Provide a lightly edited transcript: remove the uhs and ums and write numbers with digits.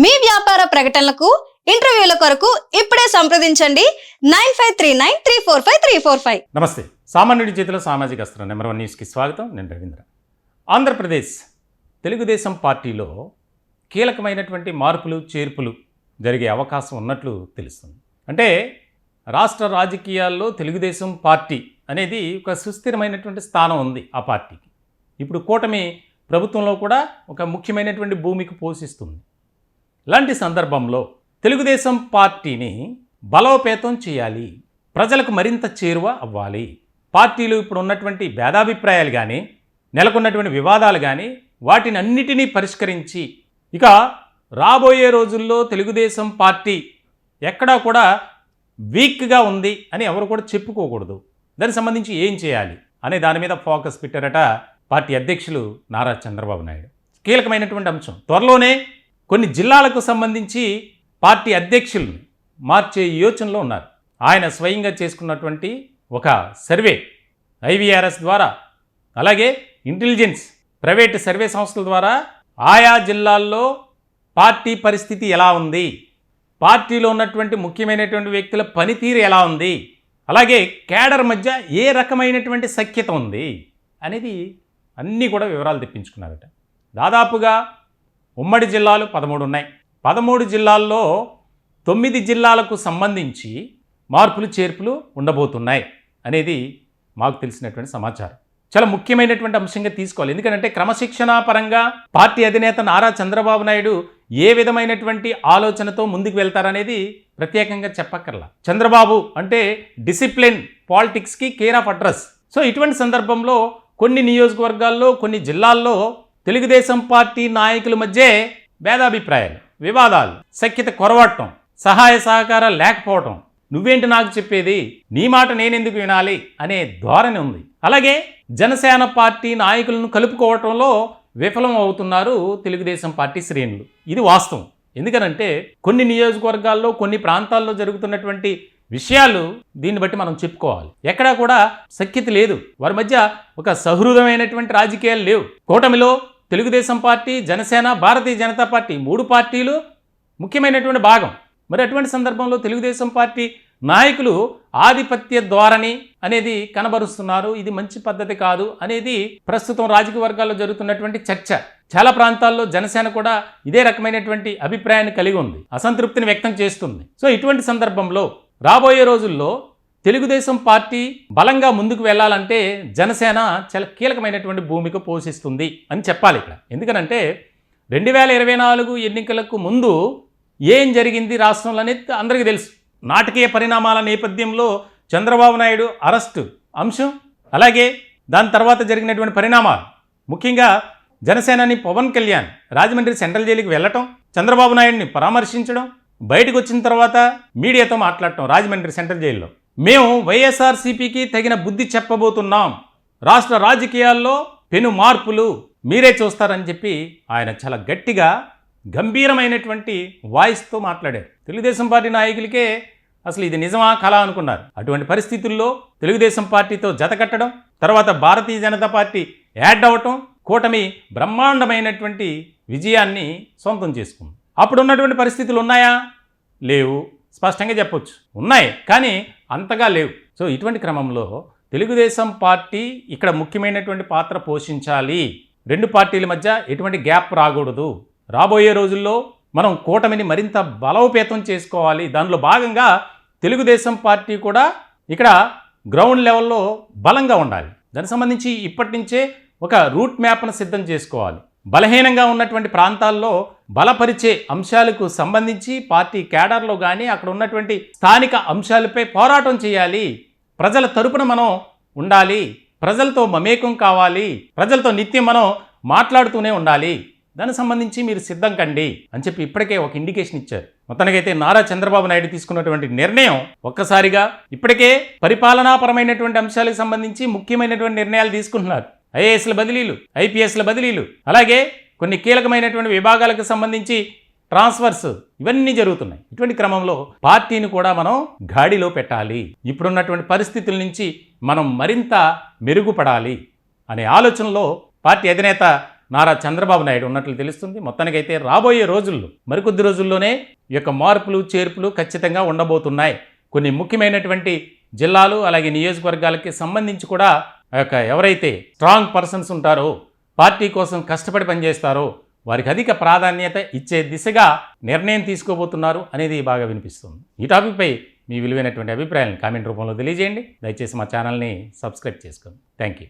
మీ వ్యాపార ప్రకటనలకు ఇంటర్వ్యూల కొరకు ఇప్పుడే సంప్రదించండి 9539345345. నమస్తే. సామాన్యుడి చేతిలో సామాజిక అస్త్రం నెంబర్ 1 న్యూస్కి స్వాగతం. నేను రవీంద్ర. ఆంధ్రప్రదేశ్ తెలుగుదేశం పార్టీలో కీలకమైనటువంటి మార్పులు చేర్పులు జరిగే అవకాశం ఉన్నట్లు తెలుస్తుంది. అంటే రాష్ట్ర రాజకీయాల్లో తెలుగుదేశం పార్టీ అనేది ఒక సుస్థిరమైనటువంటి స్థానం ఉంది ఆ పార్టీకి. ఇప్పుడు కూటమి ప్రభుత్వంలో కూడా ఒక ముఖ్యమైనటువంటి భూమికి పోషిస్తుంది. ఇలాంటి సందర్భంలో తెలుగుదేశం పార్టీని బలోపేతం చేయాలి, ప్రజలకు మరింత చేరువ అవ్వాలి. పార్టీలు ఇప్పుడు ఉన్నటువంటి భేదాభిప్రాయాలు కానీ, నెలకొన్నటువంటి వివాదాలు కానీ వాటిని అన్నిటినీ పరిష్కరించి ఇక రాబోయే రోజుల్లో తెలుగుదేశం పార్టీ ఎక్కడా కూడా వీక్గా ఉంది అని ఎవరు కూడా చెప్పుకోకూడదు. దానికి సంబంధించి ఏం చేయాలి అనే దాని మీద ఫోకస్ పెట్టారట పార్టీ అధ్యక్షులు నారా చంద్రబాబు నాయుడు. కీలకమైనటువంటి అంశం. త్వరలోనే కొన్ని జిల్లాలకు సంబంధించి పార్టీ అధ్యక్షుల్ని మార్చే యోచనలో ఉన్నారు. ఆయన స్వయంగా చేసుకున్నటువంటి ఒక సర్వే ఐవీఆర్ఎస్ ద్వారా, అలాగే ఇంటెలిజెన్స్ ప్రైవేట్ సర్వే సంస్థల ద్వారా ఆయా జిల్లాల్లో పార్టీ పరిస్థితి ఎలా ఉంది, పార్టీలో ఉన్నటువంటి ముఖ్యమైనటువంటి వ్యక్తుల పనితీరు ఎలా ఉంది, అలాగే కేడర్ మధ్య ఏ రకమైనటువంటి సఖ్యత ఉంది అనేది అన్నీ కూడా వివరాలు తెప్పించుకున్నారట. దాదాపుగా ఉమ్మడి జిల్లాలు 13 ఉన్నాయి. 13 జిల్లాల్లో 9 జిల్లాలకు సంబంధించి మార్పులు చేర్పులు ఉండబోతున్నాయి అనేది మాకు తెలిసినటువంటి సమాచారం. చాలా ముఖ్యమైనటువంటి అంశంగా తీసుకోవాలి. ఎందుకంటే క్రమశిక్షణా పరంగా పార్టీ అధినేత నారా చంద్రబాబు నాయుడు ఏ విధమైనటువంటి ఆలోచనతో ముందుకు వెళ్తారనేది ప్రత్యేకంగా చెప్పక్కర్లా. చంద్రబాబు అంటే డిసిప్లిన్ పాలిటిక్స్కి కేర్ ఆఫ్ అడ్రస్. సో ఇటువంటి సందర్భంలో కొన్ని నియోజకవర్గాల్లో, కొన్ని జిల్లాల్లో తెలుగుదేశం పార్టీ నాయకుల మధ్య భేదాభిప్రాయాలు, వివాదాలు, సఖ్యత కొరవటం, సహాయ సహకారాలు లేకపోవటం, నువ్వేంటి నాకు చెప్పేది, నీ మాట నేనెందుకు వినాలి అనే ధోరణి ఉంది. అలాగే జనసేన పార్టీ నాయకులను కలుపుకోవటంలో విఫలం అవుతున్నారు తెలుగుదేశం పార్టీ శ్రేణులు. ఇది వాస్తవం. ఎందుకనంటే కొన్ని నియోజకవర్గాల్లో, కొన్ని ప్రాంతాల్లో జరుగుతున్నటువంటి విషయాలు దీన్ని బట్టి మనం చెప్పుకోవాలి. ఎక్కడా కూడా సఖ్యత లేదు. వారి మధ్య ఒక సహృదమైనటువంటి రాజకీయాలు లేవు. కూటమిలో తెలుగుదేశం పార్టీ, జనసేన, భారతీయ జనతా పార్టీ 3 పార్టీలు ముఖ్యమైనటువంటి భాగం. మరి అటువంటి సందర్భంలో తెలుగుదేశం పార్టీ నాయకులు ఆధిపత్య ధోరణి అనేది కనబరుస్తున్నారు. ఇది మంచి పద్ధతి కాదు అనేది ప్రస్తుతం రాజకీయ వర్గాల్లో జరుగుతున్నటువంటి చర్చ. చాలా ప్రాంతాల్లో జనసేన కూడా ఇదే రకమైనటువంటి అభిప్రాయాన్ని కలిగి ఉంది, అసంతృప్తిని వ్యక్తం చేస్తుంది. సో ఇటువంటి సందర్భంలో రాబోయే రోజుల్లో తెలుగుదేశం పార్టీ బలంగా ముందుకు వెళ్ళాలంటే జనసేన చాలా కీలకమైనటువంటి భూమిక పోషిస్తుంది అని చెప్పాలి ఇక్కడ. ఎందుకనంటే 2024 ఎన్నికలకు ముందు ఏం జరిగింది రాష్ట్రంలో అనేది అందరికీ తెలుసు. నాటకీయ పరిణామాల నేపథ్యంలో చంద్రబాబు నాయుడు అరెస్టు అంశం, అలాగే దాని తర్వాత జరిగినటువంటి పరిణామాలు, ముఖ్యంగా జనసేనాని పవన్ కళ్యాణ్ రాజమండ్రి సెంట్రల్ జైలుకి వెళ్ళటం, చంద్రబాబు నాయుడిని పరామర్శించడం, బయటకు వచ్చిన తర్వాత మీడియాతో మాట్లాడటం రాజమండ్రి సెంట్రల్ జైల్లో, మేము వైఎస్ఆర్సీపీకి తగిన బుద్ధి చెప్పబోతున్నాం, రాష్ట్ర రాజకీయాల్లో పెను మార్పులు మీరే చూస్తారని చెప్పి ఆయన చాలా గట్టిగా గంభీరమైనటువంటి వాయిస్తో మాట్లాడారు. తెలుగుదేశం పార్టీ నాయకులకే అసలు ఇది నిజమా కళ అనుకున్నారు. అటువంటి పరిస్థితుల్లో తెలుగుదేశం పార్టీతో జతకట్టడం, తర్వాత భారతీయ జనతా పార్టీ యాడ్ అవ్వటం, కూటమి బ్రహ్మాండమైనటువంటి విజయాన్ని సొంతం చేసుకుంది. అప్పుడు ఉన్నటువంటి పరిస్థితులు ఉన్నాయా? లేవు. స్పష్టంగా చెప్పొచ్చు, ఉన్నాయి, కానీ అంతగా లేవు. సో ఇటువంటి క్రమంలో తెలుగుదేశం పార్టీ ఇక్కడ ముఖ్యమైనటువంటి పాత్ర పోషించాలి. 2 పార్టీల మధ్య ఎటువంటి గ్యాప్ రాకూడదు. రాబోయే రోజుల్లో మనం కూటమిని మరింత బలోపేతం చేసుకోవాలి. దానిలో భాగంగా తెలుగుదేశం పార్టీ కూడా ఇక్కడ గ్రౌండ్ లెవెల్లో బలంగా ఉండాలి. దానికి సంబంధించి ఇప్పటి నుంచే ఒక రూట్ మ్యాప్ను సిద్ధం చేసుకోవాలి. బలహీనంగా ఉన్నటువంటి ప్రాంతాల్లో బలపరిచే అంశాలకు సంబంధించి పార్టీ కేడర్లో కానీ అక్కడ ఉన్నటువంటి స్థానిక అంశాలపై పోరాటం చేయాలి. ప్రజల తరపున మనం ఉండాలి, ప్రజలతో మమేకం కావాలి, ప్రజలతో నిత్యం మనం మాట్లాడుతూనే ఉండాలి. దానికి సంబంధించి మీరు సిద్ధం కండి అని చెప్పి ఇప్పటికే ఒక ఇండికేషన్ ఇచ్చారు. మొత్తానికైతే నారా చంద్రబాబు నాయుడు తీసుకున్నటువంటి నిర్ణయం ఒక్కసారిగా ఇప్పటికే పరిపాలనాపరమైనటువంటి అంశాలకు సంబంధించి ముఖ్యమైనటువంటి నిర్ణయాలు తీసుకుంటున్నారు. ఐఏఎస్ల బదిలీలు, ఐపీఎస్ల బదిలీలు, అలాగే కొన్ని కీలకమైనటువంటి విభాగాలకు సంబంధించి ట్రాన్స్ఫర్స్ ఇవన్నీ జరుగుతున్నాయి. ఇటువంటి క్రమంలో పార్టీని కూడా మనం గాడిలో పెట్టాలి. ఇప్పుడున్నటువంటి పరిస్థితుల నుంచి మనం మరింత మెరుగుపడాలి అనే ఆలోచనలో పార్టీ అధినేత నారా చంద్రబాబు నాయుడు ఉన్నట్లు తెలుస్తుంది. మొత్తానికైతే రాబోయే రోజుల్లో మరికొద్ది రోజుల్లోనే ఈ యొక్క మార్పులు చేర్పులు ఖచ్చితంగా ఉండబోతున్నాయి. కొన్ని ముఖ్యమైనటువంటి జిల్లాలు అలాగే నియోజకవర్గాలకి సంబంధించి కూడా ఆ యొక్క ఎవరైతే స్ట్రాంగ్ పర్సన్స్ ఉంటారో, పార్టీ కోసం కష్టపడి పనిచేస్తారో వారికి అధిక ప్రాధాన్యత ఇచ్చే దిశగా నిర్ణయం తీసుకోబోతున్నారు అనేది బాగా వినిపిస్తుంది. ఈ టాపిక్పై మీ విలువైనటువంటి అభిప్రాయాలను కామెంట్ రూపంలో తెలియజేయండి. దయచేసి మా ఛానల్ని సబ్స్క్రైబ్ చేసుకోండి. Thank you.